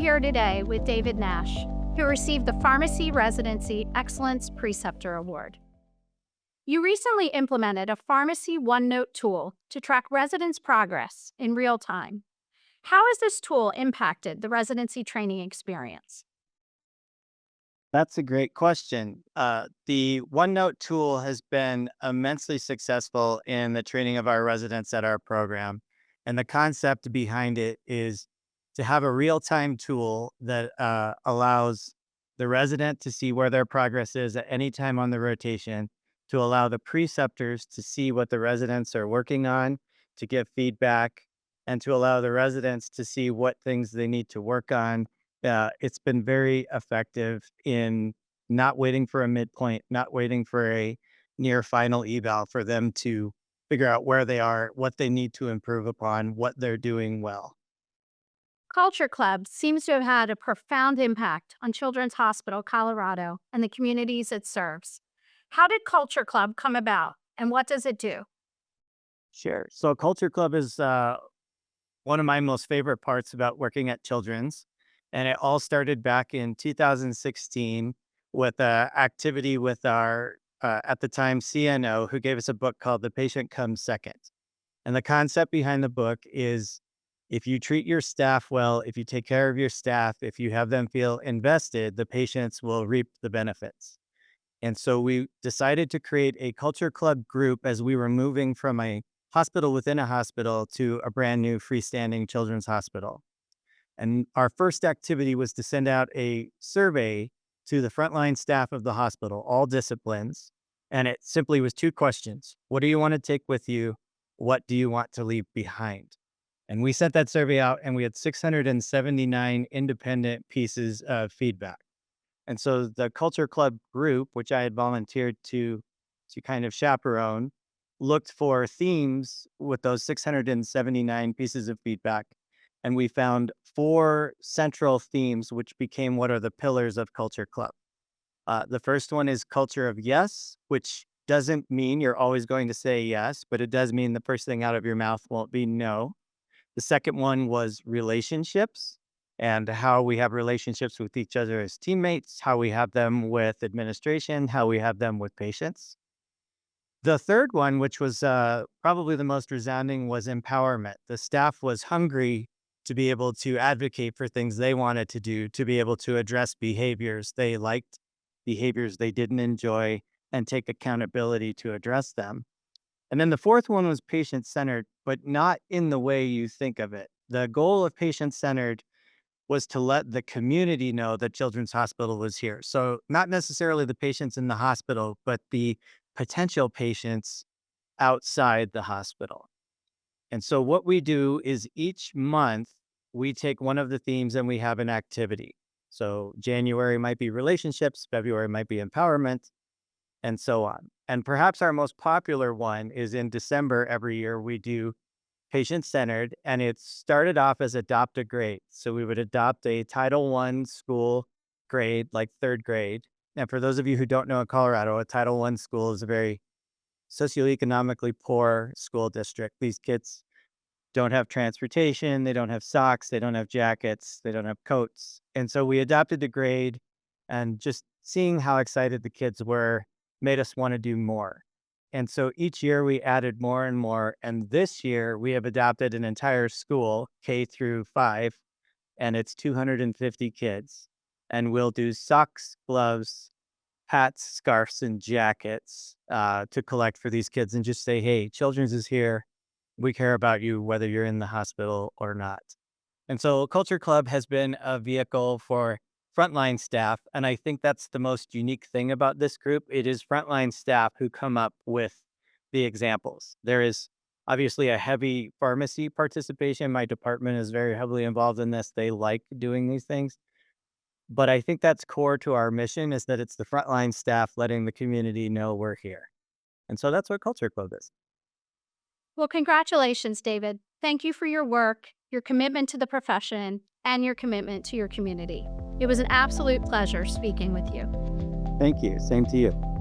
here today with David Nash, who received the Pharmacy Residency Excellence Preceptor Award. You recently implemented a pharmacy OneNote tool to track residents' progress in real time. How has this tool impacted the residency training experience? That's a great question. The OneNote tool has been immensely successful in the training of our residents at our program. And the concept behind it is to have a real time tool that allows the resident to see where their progress is at any time on the rotation, to allow the preceptors to see what the residents are working on, to give feedback, and to allow the residents to see what things they need to work on. It's been very effective in not waiting for a midpoint, not waiting for a near final eval for them to figure out where they are, what they need to improve upon, what they're doing well. Culture Club seems to have had a profound impact on Children's Hospital Colorado and the communities it serves. How did Culture Club come about, and what does it do? Sure. So, Culture Club is one of my most favorite parts about working at Children's. And it all started back in 2016 with an activity with our, at the time, CNO, who gave us a book called The Patient Comes Second. And the concept behind the book is if you treat your staff well, if you take care of your staff, if you have them feel invested, the patients will reap the benefits. And so we decided to create a culture club group as we were moving from a hospital within a hospital to a brand new freestanding children's hospital. And our first activity was to send out a survey to the frontline staff of the hospital, all disciplines. And it simply was two questions. What do you want to take with you? What do you want to leave behind? And we sent that survey out and we had 679 independent pieces of feedback. And so the Culture Club group, which I had volunteered to kind of chaperone, looked for themes with those 679 pieces of feedback. And we found four central themes, which became what are the pillars of Culture Club. The first one is culture of yes, which doesn't mean you're always going to say yes, but it does mean the first thing out of your mouth won't be no. The second one was relationships and how we have relationships with each other as teammates, how we have them with administration, how we have them with patients. The third one, which was probably the most resounding, was empowerment. The staff was hungry to be able to advocate for things they wanted to do, to be able to address behaviors they liked, behaviors they didn't enjoy, and take accountability to address them. And then the fourth one was patient centered, but not in the way you think of it. The goal of patient centered was to let the community know that Children's Hospital was here. So, not necessarily the patients in the hospital, but the potential patients outside the hospital. And so, what we do is each month we take one of the themes and we have an activity. So, January might be relationships, February might be empowerment, and so on. And perhaps our most popular one is in December every year, we do patient centered, and it started off as adopt a grade. So we would adopt a Title I school grade, like third grade. And for those of you who don't know, in Colorado, a Title I school is a very socioeconomically poor school district. These kids don't have transportation, they don't have socks, they don't have jackets, they don't have coats. And so we adopted the grade, and just seeing how excited the kids were made us want to do more. And so each year we added more and more. And this year we have adopted an entire school, K through 5, and it's 250 kids. And we'll do socks, gloves, hats, scarves, and jackets to collect for these kids and just say, hey, Children's is here. We care about you, whether you're in the hospital or not. And so Culture Club has been a vehicle for frontline staff. And I think that's the most unique thing about this group. It is frontline staff who come up with the examples. There is obviously a heavy pharmacy participation. My department is very heavily involved in this. They like doing these things. But I think that's core to our mission, is that it's the frontline staff letting the community know we're here. And so that's what Culture Club is. Well, congratulations, David. Thank you for your work, your commitment to the profession, and your commitment to your community. It was an absolute pleasure speaking with you. Thank you. Same to you.